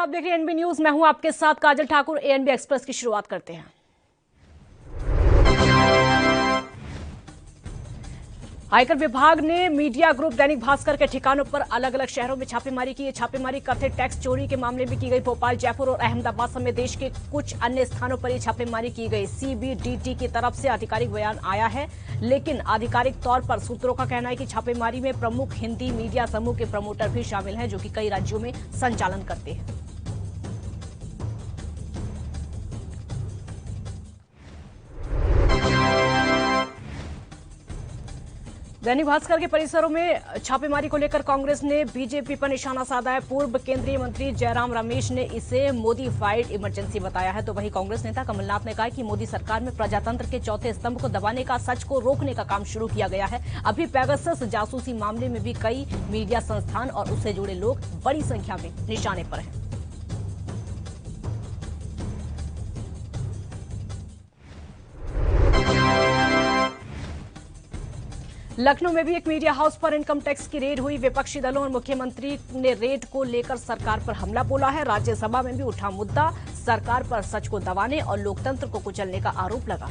आप देख रहे हैं एनबी न्यूज। मैं हूं आपके साथ काजल ठाकुर। एएनबी एक्सप्रेस की शुरुआत करते हैं। आयकर विभाग ने मीडिया ग्रुप दैनिक भास्कर के ठिकानों पर अलग अलग शहरों में छापेमारी की है। छापेमारी कथित टैक्स चोरी के मामले में की गई। भोपाल, जयपुर और अहमदाबाद समेत देश के कुछ अन्य स्थानों पर यह छापेमारी की गई। सीबीडीटी की तरफ से आधिकारिक बयान आया है, लेकिन आधिकारिक तौर पर सूत्रों का कहना है कि छापेमारी में प्रमुख हिंदी मीडिया समूह के प्रमोटर भी शामिल हैं, जो कि कई राज्यों में संचालन करते हैं। दैनिक भास्कर के परिसरों में छापेमारी को लेकर कांग्रेस ने बीजेपी पर निशाना साधा है। पूर्व केंद्रीय मंत्री जयराम रमेश ने इसे मोदीफाइड इमरजेंसी बताया है, तो वहीं कांग्रेस नेता कमलनाथ ने कहा कि मोदी सरकार में प्रजातंत्र के चौथे स्तंभ को दबाने का, सच को रोकने का काम शुरू किया गया है। अभी पेगासस जासूसी मामले में भी कई मीडिया संस्थान और उससे जुड़े लोग बड़ी संख्या में निशाने पर हैं। लखनऊ में भी एक मीडिया हाउस पर इनकम टैक्स की रेड हुई। विपक्षी दलों और मुख्यमंत्री ने रेड को लेकर सरकार पर हमला बोला है। राज्यसभा में भी उठा मुद्दा, सरकार पर सच को दबाने और लोकतंत्र को कुचलने का आरोप लगा।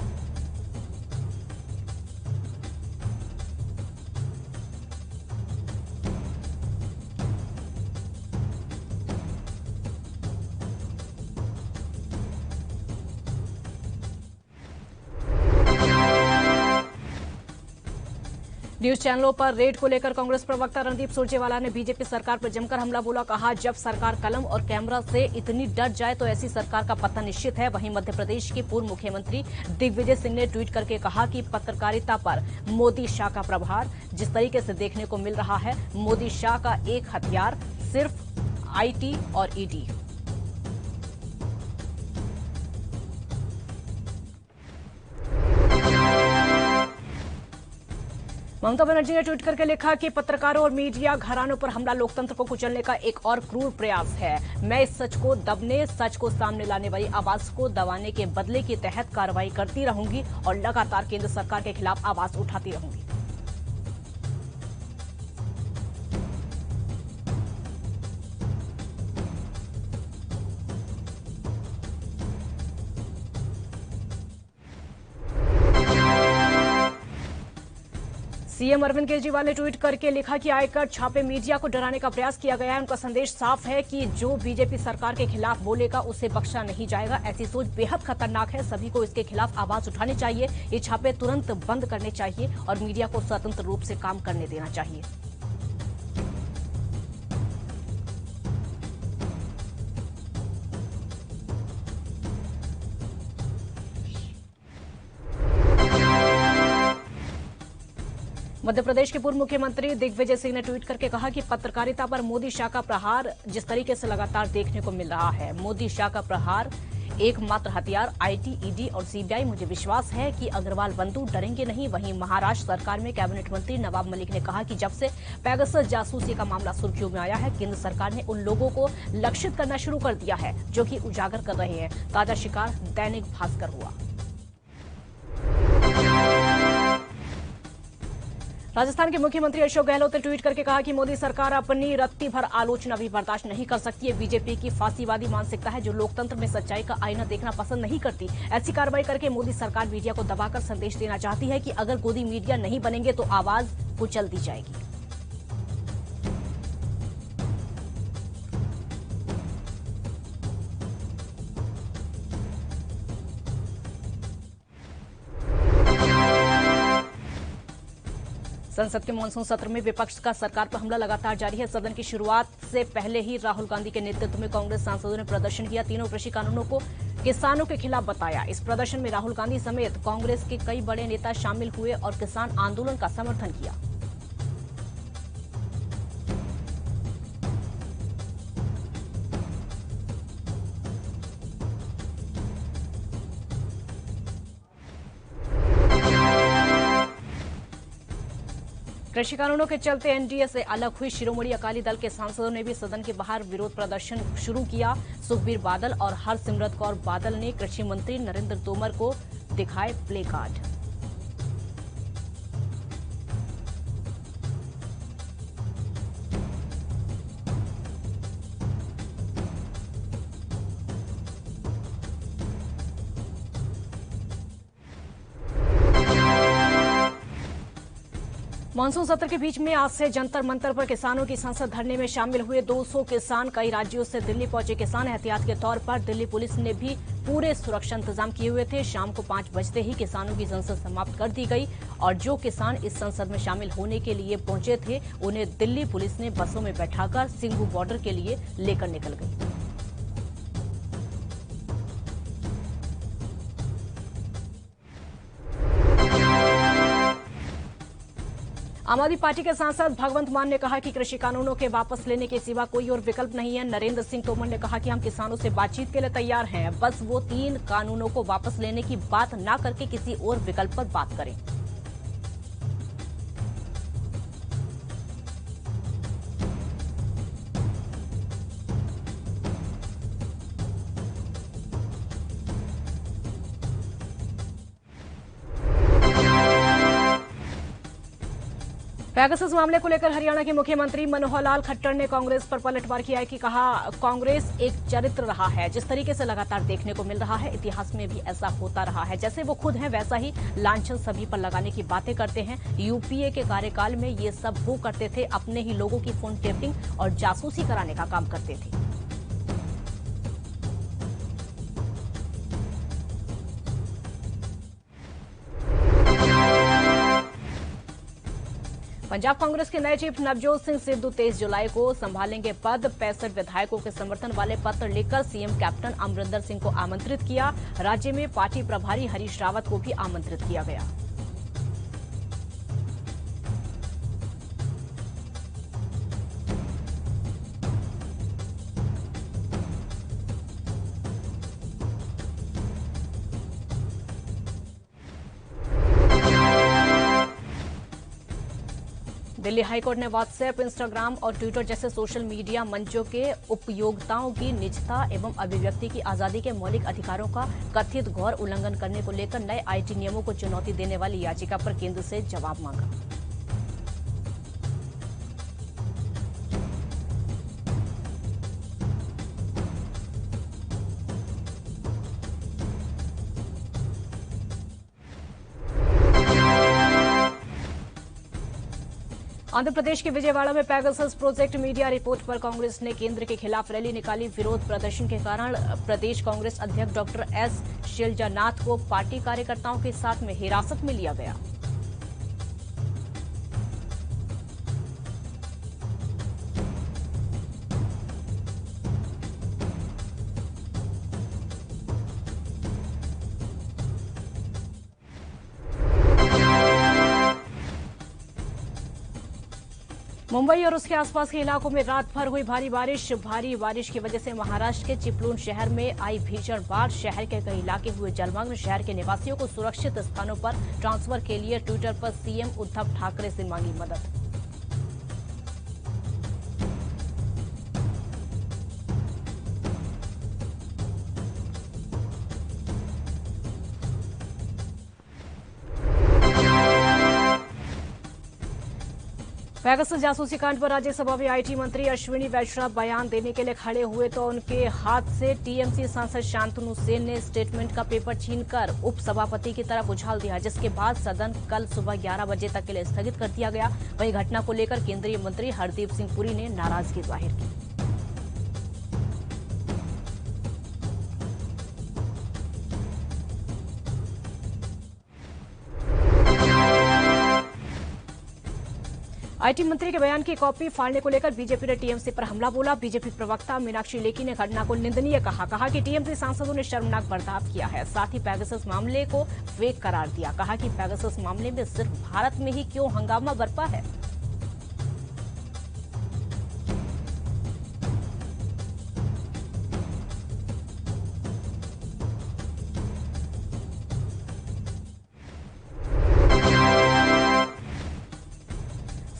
न्यूज चैनलों पर रेड को लेकर कांग्रेस प्रवक्ता रणदीप सुरजेवाला ने बीजेपी सरकार पर जमकर हमला बोला। कहा, जब सरकार कलम और कैमरा से इतनी डर जाए तो ऐसी सरकार का पतन निश्चित है। वहीं मध्य प्रदेश के पूर्व मुख्यमंत्री दिग्विजय सिंह ने ट्वीट करके कहा कि पत्रकारिता पर मोदी शाह का प्रभार जिस तरीके से देखने को मिल रहा है, मोदी शाह का एक हथियार सिर्फ आईटी और ईडी। ममता बनर्जी ने ट्वीट करके लिखा कि पत्रकारों और मीडिया घरानों पर हमला लोकतंत्र को कुचलने का एक और क्रूर प्रयास है। मैं इस सच को दबने, सच को सामने लाने वाली आवाज को दबाने के बदले के तहत कार्रवाई करती रहूंगी और लगातार केंद्र सरकार के खिलाफ आवाज उठाती रहूंगी। सीएम अरविंद केजरीवाल ने ट्वीट करके लिखा कि आयकर छापे मीडिया को डराने का प्रयास किया गया है। उनका संदेश साफ है कि जो बीजेपी सरकार के खिलाफ बोलेगा उसे बख्शा नहीं जाएगा। ऐसी सोच बेहद खतरनाक है। सभी को इसके खिलाफ आवाज उठानी चाहिए। ये छापे तुरंत बंद करने चाहिए और मीडिया को स्वतंत्र रूप से काम करने देना चाहिए। मध्य प्रदेश के पूर्व मुख्यमंत्री दिग्विजय सिंह ने ट्वीट करके कहा कि पत्रकारिता पर मोदी शाह का प्रहार जिस तरीके से लगातार देखने को मिल रहा है, मोदी शाह का प्रहार एकमात्र हथियार आईटी, ईडी और सीबीआई। मुझे विश्वास है कि अग्रवाल बंधु डरेंगे नहीं। वहीं महाराष्ट्र सरकार में कैबिनेट मंत्री नवाब मलिक ने कहा कि जब से पेगासस जासूसी का मामला सुर्खियों में आया है, केंद्र सरकार ने उन लोगों को लक्षित करना शुरू कर दिया है जो कि उजागर कर रहे हैं। ताजा शिकार दैनिक भास्कर हुआ। राजस्थान के मुख्यमंत्री अशोक गहलोत ने ट्वीट करके कहा कि मोदी सरकार अपनी रत्ती भर आलोचना भी बर्दाश्त नहीं कर सकती है। बीजेपी की फांसीवादी मानसिकता है जो लोकतंत्र में सच्चाई का आईना देखना पसंद नहीं करती। ऐसी कार्रवाई करके मोदी सरकार मीडिया को दबाकर संदेश देना चाहती है कि अगर गोदी मीडिया नहीं बनेंगे तो आवाज कुचल दी जाएगी। संसद के मानसून सत्र में विपक्ष का सरकार पर हमला लगातार जारी है। सदन की शुरुआत से पहले ही राहुल गांधी के नेतृत्व में कांग्रेस सांसदों ने प्रदर्शन किया। तीनों कृषि कानूनों को किसानों के खिलाफ बताया। इस प्रदर्शन में राहुल गांधी समेत कांग्रेस के कई बड़े नेता शामिल हुए और किसान आंदोलन का समर्थन किया। कृषि कानूनों के चलते एनडीए से अलग हुई शिरोमणि अकाली दल के सांसदों ने भी सदन के बाहर विरोध प्रदर्शन शुरू किया। सुखबीर बादल और हरसिमरत कौर बादल ने कृषि मंत्री नरेंद्र तोमर को दिखाए प्ले कार्ड। मानसून सत्र के बीच में आज से जंतर मंतर पर किसानों की संसद धरने में शामिल हुए 200 किसान। कई राज्यों से दिल्ली पहुंचे किसान एहतियात के तौर पर दिल्ली पुलिस ने भी पूरे सुरक्षा इंतजाम किए हुए थे। शाम को 5 बजते ही किसानों की संसद समाप्त कर दी गई और जो किसान इस संसद में शामिल होने के लिए पहुंचे थे उन्हें दिल्ली पुलिस ने बसों में बैठाकर सिंघू बॉर्डर के लिए लेकर निकल गई। आम आदमी पार्टी के सांसद भगवंत मान ने कहा कि कृषि कानूनों के वापस लेने के सिवा कोई और विकल्प नहीं है। नरेंद्र सिंह तोमर ने कहा कि हम किसानों से बातचीत के लिए तैयार हैं, बस वो 3 कानूनों को वापस लेने की बात ना करके किसी और विकल्प पर बात करें। पैगासस मामले को लेकर हरियाणा के मुख्यमंत्री मनोहर लाल खट्टर ने कांग्रेस पर पलटवार किया है कि कहा कांग्रेस एक चरित्र रहा है। जिस तरीके से लगातार देखने को मिल रहा है, इतिहास में भी ऐसा होता रहा है। जैसे वो खुद हैं वैसा ही लांछन सभी पर लगाने की बातें करते हैं। यूपीए के कार्यकाल में ये सब वो करते थे, अपने ही लोगों की फोन टेपिंग और जासूसी कराने का काम करते थे। पंजाब कांग्रेस के नए चीफ नवजोत सिंह सिद्धू 23 जुलाई को संभालेंगे पद। 65 विधायकों के समर्थन वाले पत्र लिखकर सीएम कैप्टन अमरिंदर सिंह को आमंत्रित किया। राज्य में पार्टी प्रभारी हरीश रावत को भी आमंत्रित किया गया। दिल्ली हाईकोर्ट ने व्हाट्सएप, इंस्टाग्राम और ट्विटर जैसे सोशल मीडिया मंचों के उपयोक्ताओं की निजता एवं अभिव्यक्ति की आजादी के मौलिक अधिकारों का कथित घोर उल्लंघन करने को लेकर नए आईटी नियमों को चुनौती देने वाली याचिका पर केंद्र से जवाब मांगा। आंध्र प्रदेश के विजयवाड़ा में पैगासस प्रोजेक्ट मीडिया रिपोर्ट पर कांग्रेस ने केंद्र के खिलाफ रैली निकाली। विरोध प्रदर्शन के कारण प्रदेश कांग्रेस अध्यक्ष डॉक्टर एस शिलजानाथ को पार्टी कार्यकर्ताओं के साथ में हिरासत में लिया गया। मुंबई और उसके आसपास के इलाकों में रात भर हुई भारी बारिश की वजह से महाराष्ट्र के चिपलून शहर में आई भीषण बाढ़। शहर के कई इलाके हुए जलमग्न। शहर के निवासियों को सुरक्षित स्थानों पर ट्रांसफर के लिए ट्विटर पर सीएम उद्धव ठाकरे से मांगी मदद। पैगासस जासूसी कांड पर राज्यसभा में आईटी मंत्री अश्विनी वैष्णव बयान देने के लिए खड़े हुए तो उनके हाथ से टीएमसी सांसद शांतनु सेन ने स्टेटमेंट का पेपर छीनकर उपसभापति की तरफ उछाल दिया, जिसके बाद सदन कल सुबह 11 बजे तक के लिए स्थगित कर दिया गया। वहीं घटना को लेकर केंद्रीय मंत्री हरदीप सिंह पुरी ने नाराजगी जाहिर की। आईटी मंत्री के बयान की कॉपी फाड़ने को लेकर बीजेपी ने टीएमसी पर हमला बोला। बीजेपी प्रवक्ता मीनाक्षी लेखी ने घटना को निंदनीय कहा कि टीएमसी सांसदों ने शर्मनाक बर्ताव किया है। साथ ही पैगासस मामले को फेक करार दिया। कहा कि पैगासस मामले में सिर्फ भारत में ही क्यों हंगामा बरपा है।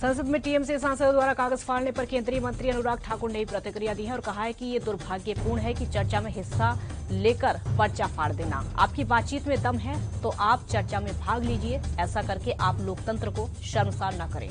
संसद में टीएमसी सांसदों द्वारा कागज फाड़ने पर केंद्रीय मंत्री अनुराग ठाकुर ने भी प्रतिक्रिया दी है और कहा है कि ये दुर्भाग्यपूर्ण है कि चर्चा में हिस्सा लेकर पर्चा फाड़ देना। आपकी बातचीत में दम है तो आप चर्चा में भाग लीजिए, ऐसा करके आप लोकतंत्र को शर्मसार न करें।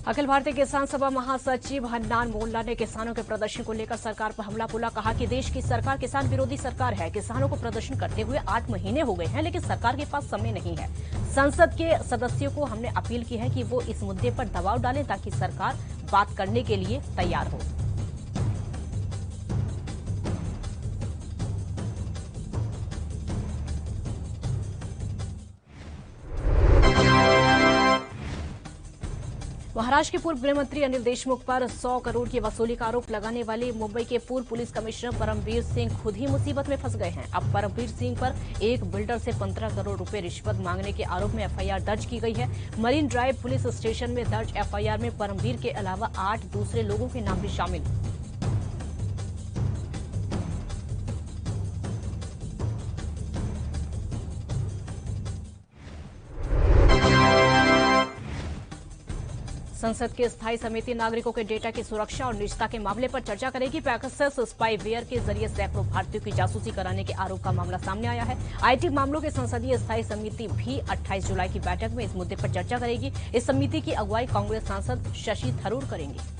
अखिल भारतीय किसान सभा महासचिव हन्नान मोल्ला ने किसानों के प्रदर्शन को लेकर सरकार पर हमला बोला। कहा कि देश की सरकार किसान विरोधी सरकार है। किसानों को प्रदर्शन करते हुए 8 महीने हो गए हैं, लेकिन सरकार के पास समय नहीं है। संसद के सदस्यों को हमने अपील की है कि वो इस मुद्दे पर दबाव डालें ताकि सरकार बात करने के लिए तैयार हो। महाराष्ट्र के पूर्व गृह मंत्री अनिल देशमुख पर 100 करोड़ की वसूली का आरोप लगाने वाले मुंबई के पूर्व पुलिस कमिश्नर परमवीर सिंह खुद ही मुसीबत में फंस गए हैं। अब परमवीर सिंह पर एक बिल्डर से 15 करोड़ रुपए रिश्वत मांगने के आरोप में एफआईआर दर्ज की गई है। मरीन ड्राइव पुलिस स्टेशन में दर्ज एफआईआर में परमवीर के अलावा 8 दूसरे लोगों के नाम भी शामिल। संसद की स्थायी समिति नागरिकों के डेटा की सुरक्षा और निजता के मामले पर चर्चा करेगी। पैगासस स्पाईवेयर के जरिए सैकड़ों भारतीयों की जासूसी कराने के आरोप का मामला सामने आया है। आईटी मामलों की संसदीय स्थायी समिति भी 28 जुलाई की बैठक में इस मुद्दे पर चर्चा करेगी। इस समिति की अगुवाई कांग्रेस सांसद शशि थरूर करेंगे।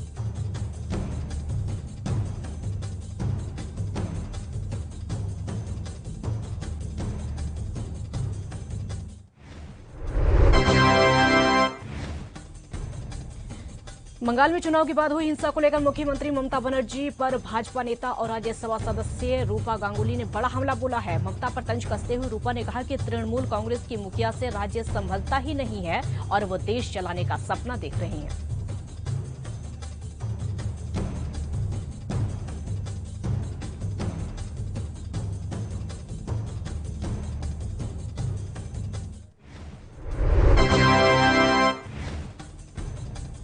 बंगाल में चुनाव के बाद हुई हिंसा को लेकर मुख्यमंत्री ममता बनर्जी पर भाजपा नेता और राज्यसभा सदस्य रूपा गांगुली ने बड़ा हमला बोला है। ममता पर तंज कसते हुए रूपा ने कहा कि तृणमूल कांग्रेस की मुखिया से राज्य संभलता ही नहीं है और वो देश चलाने का सपना देख रही हैं।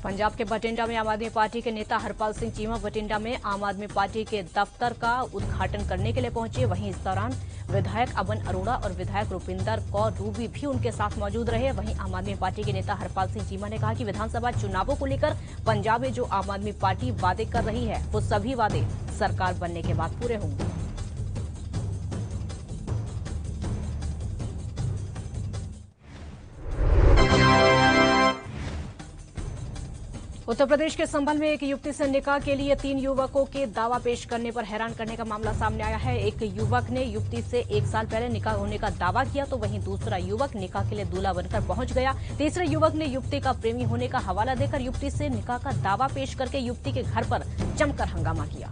पंजाब के बठिंडा में आम आदमी पार्टी के नेता हरपाल सिंह चीमा बठिंडा में आम आदमी पार्टी के दफ्तर का उद्घाटन करने के लिए पहुंचे। वहीं इस दौरान विधायक अमन अरोड़ा और विधायक रुपिंदर कौर रूबी भी उनके साथ मौजूद रहे। वहीं आम आदमी पार्टी के नेता हरपाल सिंह चीमा ने कहा कि विधानसभा चुनावों को लेकर पंजाब में जो आम आदमी पार्टी वादे कर रही है वो सभी वादे सरकार बनने के बाद पूरे होंगे। उत्तर प्रदेश के संभल में एक युवती से निकाह के लिए 3 युवकों के दावा पेश करने पर हैरान करने का मामला सामने आया है। एक युवक ने युवती से 1 साल पहले निकाह होने का दावा किया तो वहीं दूसरा युवक निकाह के लिए दूल्हा बनकर पहुंच गया। तीसरे युवक ने युवती का प्रेमी होने का हवाला देकर युवती से निकाह का दावा पेश करके युवती के घर पर जमकर हंगामा किया।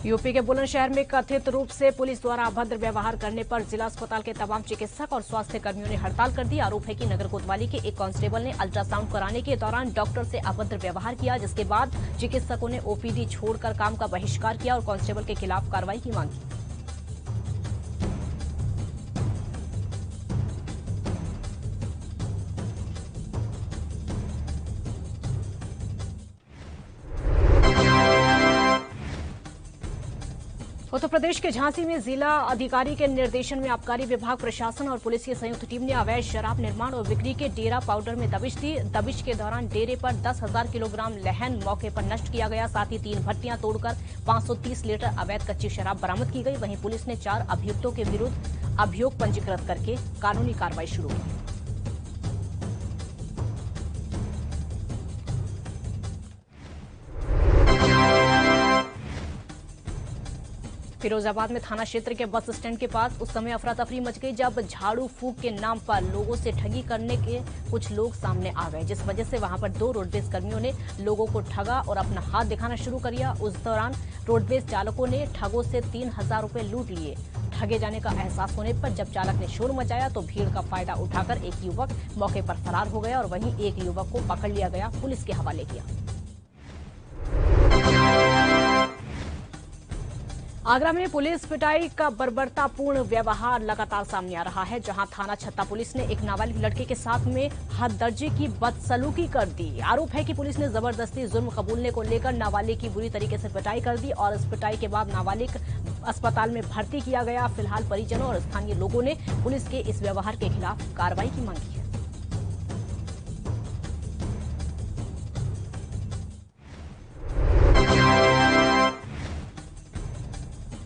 यूपी के बुलंदशहर में कथित रूप से पुलिस द्वारा अभद्र व्यवहार करने पर जिला अस्पताल के तमाम चिकित्सक और स्वास्थ्य कर्मियों ने हड़ताल कर दी। आरोप है कि नगर कोतवाली के एक कांस्टेबल ने अल्ट्रासाउंड कराने के दौरान डॉक्टर से अभद्र व्यवहार किया, जिसके बाद चिकित्सकों ने ओपीडी छोड़कर काम का बहिष्कार किया और कांस्टेबल के खिलाफ कार्रवाई की मांग की। उत्तर प्रदेश के झांसी में जिला अधिकारी के निर्देशन में आबकारी विभाग, प्रशासन और पुलिस की संयुक्त टीम ने अवैध शराब निर्माण और बिक्री के डेरा पाउडर में दबिश दी। दबिश के दौरान डेरे पर 10,000 किलोग्राम लहन मौके पर नष्ट किया गया। साथ ही 3 भट्टियां तोड़कर 530 लीटर अवैध कच्ची शराब बरामद की गई। वहीं पुलिस ने 4 अभियुक्तों के विरुद्ध अभियोग पंजीकृत करके कानूनी कार्रवाई शुरू की। फिरोजाबाद में थाना क्षेत्र के बस स्टैंड के पास उस समय अफरा तफरी मच गई जब झाड़ू फूंक के नाम पर लोगों से ठगी करने के कुछ लोग सामने आ गए, जिस वजह से वहां पर 2 रोडवेज कर्मियों ने लोगों को ठगा और अपना हाथ दिखाना शुरू कर दिया। उस दौरान रोडवेज चालकों ने ठगों से 3,000 रुपए लूट लिए। ठगे जाने का एहसास होने पर जब चालक ने शोर मचाया तो भीड़ का फायदा उठाकर एक युवक मौके पर फरार हो गया और वहीं एक युवक को पकड़ लिया गया, पुलिस के हवाले किया। आगरा में पुलिस पिटाई का बर्बरतापूर्ण व्यवहार लगातार सामने आ रहा है, जहां थाना छत्ता पुलिस ने एक नाबालिग लड़के के साथ में हददर्जे की बदसलूकी कर दी। आरोप है कि पुलिस ने जबरदस्ती जुर्म कबूलने को लेकर नाबालिग की बुरी तरीके से पिटाई कर दी और इस पिटाई के बाद नाबालिग अस्पताल में भर्ती किया गया। फिलहाल परिजनों और स्थानीय लोगों ने पुलिस के इस व्यवहार के खिलाफ कार्रवाई की मांग की है।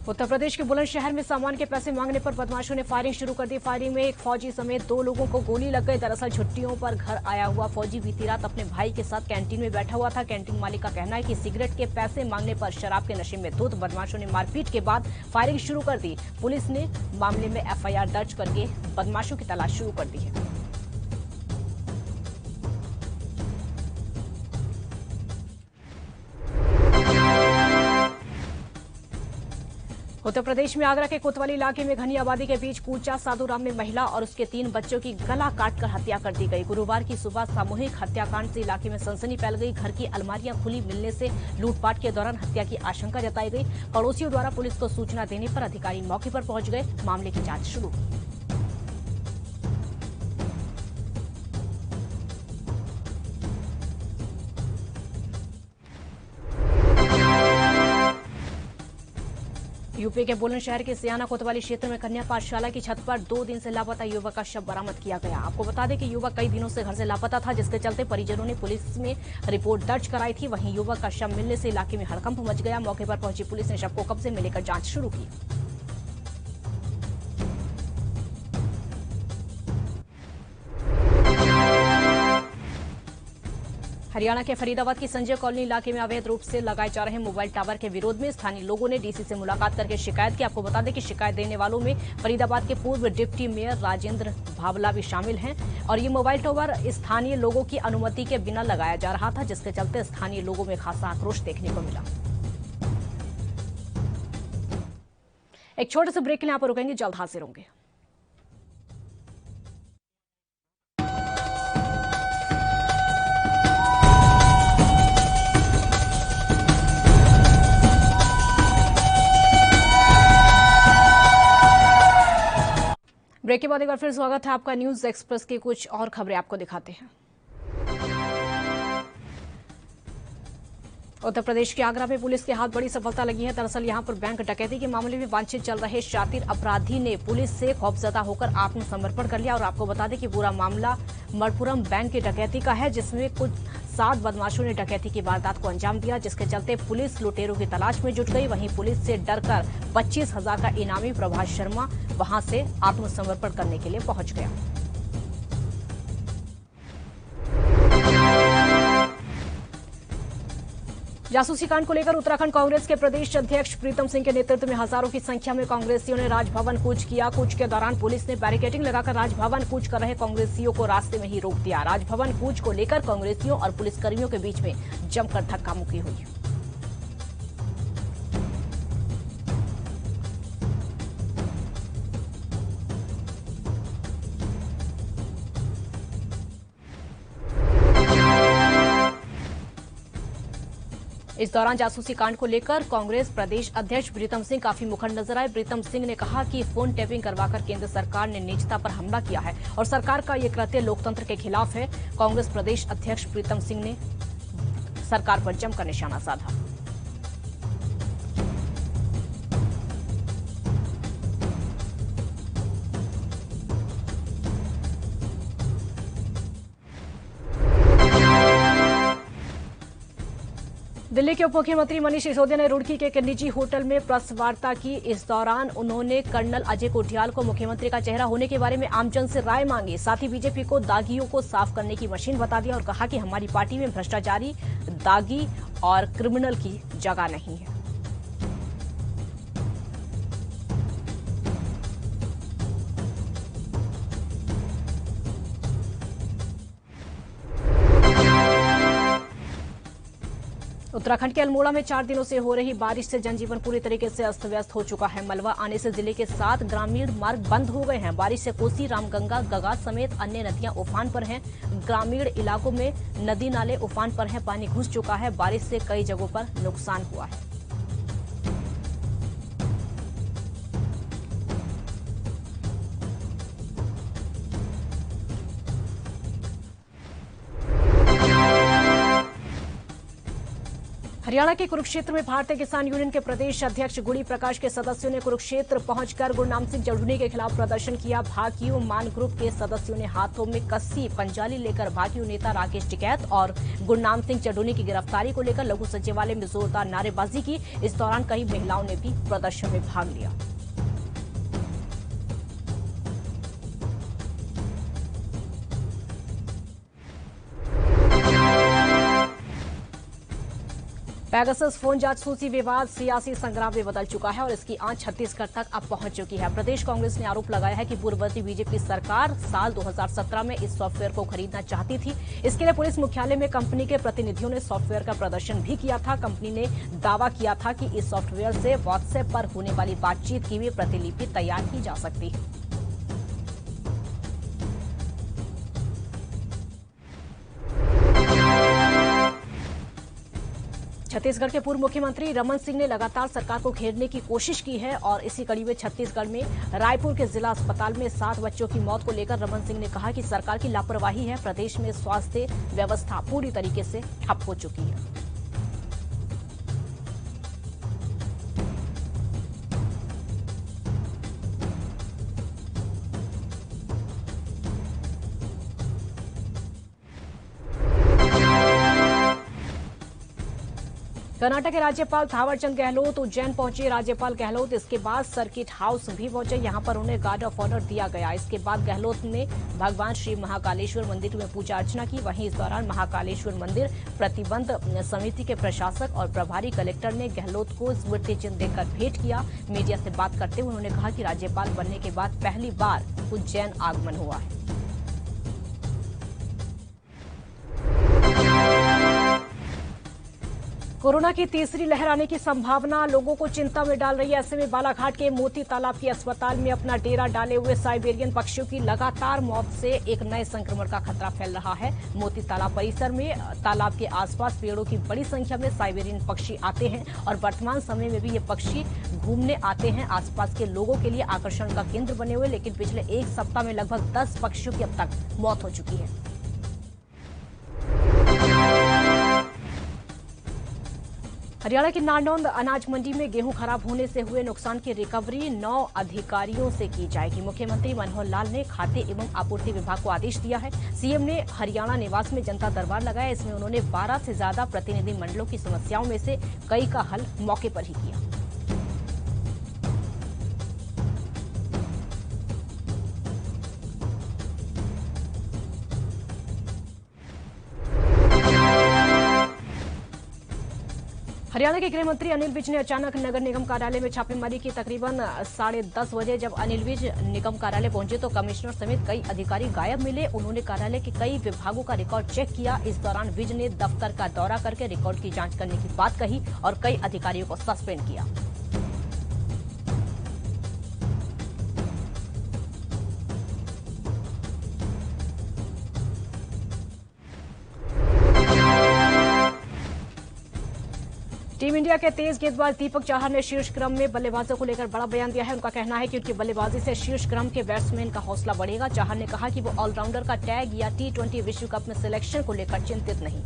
उत्तर प्रदेश के बुलंदशहर में सामान के पैसे मांगने पर बदमाशों ने फायरिंग शुरू कर दी। फायरिंग में एक फौजी समेत 2 लोगों को गोली लग गई। दरअसल छुट्टियों पर घर आया हुआ फौजी बीती रात अपने भाई के साथ कैंटीन में बैठा हुआ था। कैंटीन मालिक का कहना है कि सिगरेट के पैसे मांगने पर शराब के नशे में धुत बदमाशों ने मारपीट के बाद फायरिंग शुरू कर दी। पुलिस ने मामले में FIR दर्ज करके बदमाशों की तलाश शुरू कर दी है। उत्तर प्रदेश में आगरा के कोतवाली इलाके में घनी आबादी के बीच कूचा साधुराम में महिला और उसके 3 बच्चों की गला काटकर हत्या कर दी गई। गुरुवार की सुबह सामूहिक हत्याकांड से इलाके में सनसनी फैल गई। घर की अलमारियां खुली मिलने से लूटपाट के दौरान हत्या की आशंका जताई गई। पड़ोसियों द्वारा पुलिस को सूचना देने पर अधिकारी मौके पर पहुंच गए। मामले की जांच शुरू की। यूपी के बुलंदशहर के सियाना कोतवाली क्षेत्र में कन्या पाठशाला की छत पर 2 दिन से लापता युवक का शव बरामद किया गया। आपको बता दें कि युवक कई दिनों से घर से लापता था, जिसके चलते परिजनों ने पुलिस में रिपोर्ट दर्ज कराई थी। वहीं युवक का शव मिलने से इलाके में हड़कंप मच गया। मौके पर पहुंची पुलिस ने शव को कब्जे में लेकर जांच शुरू की। हरियाणा के फरीदाबाद की संजय कॉलोनी इलाके में अवैध रूप से लगाए जा रहे मोबाइल टावर के विरोध में स्थानीय लोगों ने डीसी से मुलाकात करके शिकायत की। आपको बता दें कि शिकायत देने वालों में फरीदाबाद के पूर्व डिप्टी मेयर राजेंद्र भावला भी शामिल हैं और ये मोबाइल टावर स्थानीय लोगों की अनुमति के बिना लगाया जा रहा था, जिसके चलते स्थानीय लोगों में खासा आक्रोश देखने को मिला। एक छोटे से ब्रेक के लिए यहाँ पर रुकेंगे, जल्द हाजिर होंगे। ब्रेक के बाद एक बार फिर स्वागत है आपका। न्यूज एक्सप्रेस की कुछ और खबरें आपको दिखाते हैं। उत्तर प्रदेश के आगरा में पुलिस के हाथ बड़ी सफलता लगी है। दरअसल यहां पर बैंक डकैती के मामले में वांछित चल रहे शातिर अपराधी ने पुलिस से खौफजदा होकर आत्मसमर्पण कर लिया। और आपको बता दें कि पूरा मामला मणपुरम बैंक की डकैती का है, जिसमें कुछ 7 बदमाशों ने डकैती की वारदात को अंजाम दिया, जिसके चलते पुलिस लुटेरों की तलाश में जुट गई। वहीं पुलिस से डरकर 25,000 का इनामी प्रभास शर्मा वहां से आत्मसमर्पण करने के लिए पहुंच गया। जासूसी कांड को लेकर उत्तराखंड कांग्रेस के प्रदेश अध्यक्ष प्रीतम सिंह के नेतृत्व में हजारों की संख्या में कांग्रेसियों ने राजभवन कूच किया। कूच के दौरान पुलिस ने बैरिकेडिंग लगाकर राजभवन कूच कर रहे कांग्रेसियों को रास्ते में ही रोक दिया। राजभवन कूच को लेकर कांग्रेसियों और पुलिसकर्मियों के बीच में जमकर धक्का मुक्की हुई। इस दौरान जासूसी कांड को लेकर कांग्रेस प्रदेश अध्यक्ष प्रीतम सिंह काफी मुखर नजर आए। प्रीतम सिंह ने कहा कि फोन टैपिंग करवाकर केंद्र सरकार ने निजता पर हमला किया है और सरकार का ये कृत्य लोकतंत्र के खिलाफ है। कांग्रेस प्रदेश अध्यक्ष प्रीतम सिंह ने सरकार पर जमकर निशाना साधा। दिल्ली के उप मुख्यमंत्री मनीष सिसोदिया ने रुड़की के एक निजी होटल में प्रेस वार्ता की। इस दौरान उन्होंने कर्नल अजय कोठियाल को मुख्यमंत्री का चेहरा होने के बारे में आमजन से राय मांगी। साथ ही बीजेपी को दागियों को साफ करने की मशीन बता दिया और कहा कि हमारी पार्टी में भ्रष्टाचारी, दागी और क्रिमिनल की जगह नहीं है। उत्तराखंड के अल्मोड़ा में 4 दिनों से हो रही बारिश से जनजीवन पूरी तरीके से अस्त व्यस्त हो चुका है। मलबा आने से जिले के 7 ग्रामीण मार्ग बंद हो गए हैं। बारिश से कोसी, रामगंगा, गगा समेत अन्य नदियां उफान पर हैं। ग्रामीण इलाकों में नदी नाले उफान पर हैं। पानी घुस चुका है। बारिश से कई जगहों पर नुकसान हुआ है। हरियाणा के कुरुक्षेत्र में भारतीय किसान यूनियन के प्रदेश अध्यक्ष गुड़ी प्रकाश के सदस्यों ने कुरुक्षेत्र पहुंचकर गुरनाम सिंह चढ़ूनी के खिलाफ प्रदर्शन किया। भाकियू मान ग्रुप के सदस्यों ने हाथों में कस्सी पंजाली लेकर भाकियू नेता राकेश टिकैत और गुरनाम सिंह चढ़ूनी की गिरफ्तारी को लेकर लघु सचिवालय में जोरदार नारेबाजी की। इस दौरान कई महिलाओं ने भी प्रदर्शन में भाग लिया। पैगासस फोन जासूसी विवाद सियासी संग्राम में बदल चुका है और इसकी आंच छत्तीसगढ़ तक अब पहुंच चुकी है। प्रदेश कांग्रेस ने आरोप लगाया है कि पूर्ववर्ती बीजेपी सरकार साल 2017 में इस सॉफ्टवेयर को खरीदना चाहती थी। इसके लिए पुलिस मुख्यालय में कंपनी के प्रतिनिधियों ने सॉफ्टवेयर का प्रदर्शन भी किया था। कंपनी ने दावा किया था कि इस सॉफ्टवेयर से व्हाट्सएप पर होने वाली बातचीत की भी प्रतिलिपि तैयार की जा सकती है। छत्तीसगढ़ के पूर्व मुख्यमंत्री रमन सिंह ने लगातार सरकार को घेरने की कोशिश की है और इसी कड़ी में छत्तीसगढ़ में रायपुर के जिला अस्पताल में 7 बच्चों की मौत को लेकर रमन सिंह ने कहा कि सरकार की लापरवाही है। प्रदेश में स्वास्थ्य व्यवस्था पूरी तरीके से ठप हो चुकी है। कर्नाटक के राज्यपाल थावरचंद गहलोत उज्जैन पहुंचे। राज्यपाल गहलोत इसके बाद सर्किट हाउस भी पहुंचे। यहां पर उन्हें गार्ड ऑफ ऑनर दिया गया। इसके बाद गहलोत ने भगवान श्री महाकालेश्वर मंदिर में पूजा अर्चना की। वहीं इस दौरान महाकालेश्वर मंदिर प्रतिबंध समिति के प्रशासक और प्रभारी कलेक्टर ने गहलोत को स्मृति चिन्ह देकर भेंट किया। मीडिया से बात करते हुए उन्होंने कहा कि राज्यपाल बनने के बाद पहली बार उज्जैन आगमन हुआ है। कोरोना की तीसरी लहर आने की संभावना लोगों को चिंता में डाल रही है। ऐसे में बालाघाट के मोती तालाब के अस्पताल में अपना डेरा डाले हुए साइबेरियन पक्षियों की लगातार मौत से एक नए संक्रमण का खतरा फैल रहा है। मोती तालाब परिसर में तालाब के आसपास पेड़ों की बड़ी संख्या में साइबेरियन पक्षी आते हैं और वर्तमान समय में भी ये पक्षी घूमने आते हैं। आसपास के लोगों के लिए आकर्षण का केंद्र बने हुए, लेकिन पिछले एक सप्ताह में लगभग 10 पक्षियों की अब तक मौत हो चुकी है। हरियाणा की नारनौंद अनाज मंडी में गेहूं खराब होने से हुए नुकसान की रिकवरी 9 अधिकारियों से की जाएगी। मुख्यमंत्री मनोहर लाल ने खाद्य एवं आपूर्ति विभाग को आदेश दिया है। सीएम ने हरियाणा निवास में जनता दरबार लगाया। इसमें उन्होंने 12 से ज्यादा प्रतिनिधि मंडलों की समस्याओं में से कई का हल मौके पर ही किया। हरियाणा के गृह मंत्री अनिल विज ने अचानक नगर निगम कार्यालय में छापेमारी की। तकरीबन 10:30 बजे जब अनिल विज निगम कार्यालय पहुंचे तो कमिश्नर समेत कई अधिकारी गायब मिले। उन्होंने कार्यालय के कई विभागों का रिकॉर्ड चेक किया। इस दौरान विज ने दफ्तर का दौरा करके रिकॉर्ड की जांच करने की बात कही और कई अधिकारियों को सस्पेंड किया। टीम इंडिया के तेज गेंदबाज दीपक चाहर ने शीर्ष क्रम में बल्लेबाजों को लेकर बड़ा बयान दिया है। उनका कहना है कि उनकी बल्लेबाजी से शीर्ष क्रम के बैट्समैन का हौसला बढ़ेगा। चाहर ने कहा कि वो ऑलराउंडर का टैग या T20 विश्व कप में सिलेक्शन को लेकर चिंतित नहीं।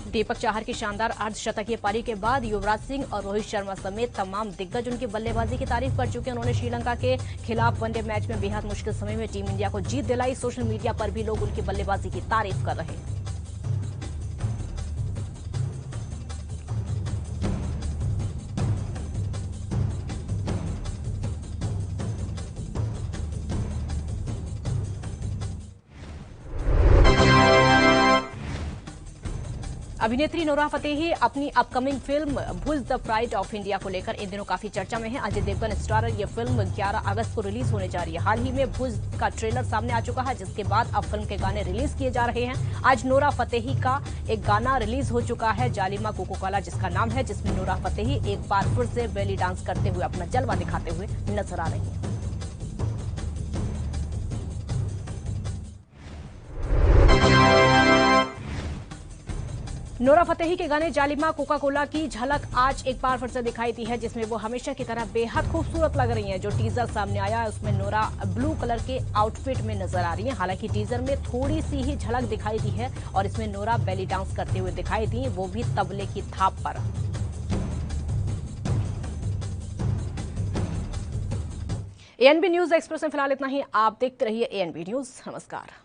दीपक चाहर की शानदार अर्धशतकीय पारी के बाद युवराज सिंह और रोहित शर्मा समेत तमाम दिग्गज उनकी बल्लेबाजी की तारीफ कर चुके हैं। उन्होंने श्रीलंका के खिलाफ वनडे मैच में बेहद मुश्किल समय में टीम इंडिया को जीत दिलाई। सोशल मीडिया पर भी लोग उनकी बल्लेबाजी की तारीफ कर रहे हैं। अभिनेत्री नोरा फतेही अपनी upcoming film Bhuj the pride of India को लेकर इन दिनों काफी चर्चा में है। अजय देवगन स्टारर ये फिल्म 11 अगस्त को रिलीज होने जा रही है। हाल ही में भुज का ट्रेलर सामने आ चुका है, जिसके बाद अब फिल्म के गाने रिलीज किए जा रहे हैं। आज नोरा फतेही का एक गाना रिलीज हो चुका है, जालिमा कोको कोला जिसका नाम है, जिसमें नोरा फतेही एक बार फिर से बेली डांस करते हुए अपना जलवा दिखाते हुए नजर आ रही है। नोरा फतेही के गाने जालिमा कोका कोला की झलक आज एक बार फिर से दिखाई दी है, जिसमें वो हमेशा की तरह बेहद खूबसूरत लग रही हैं। जो टीजर सामने आया है उसमें नोरा ब्लू कलर के आउटफिट में नजर आ रही हैं। हालांकि टीजर में थोड़ी सी ही झलक दिखाई दी है और इसमें नोरा बेली डांस करते हुए दिखाई दी, वो भी तबले की थाप पर। एएनबी न्यूज एक्सप्रेस में फिलहाल इतना ही। आप देखते रहिए एएनबी न्यूज। नमस्कार।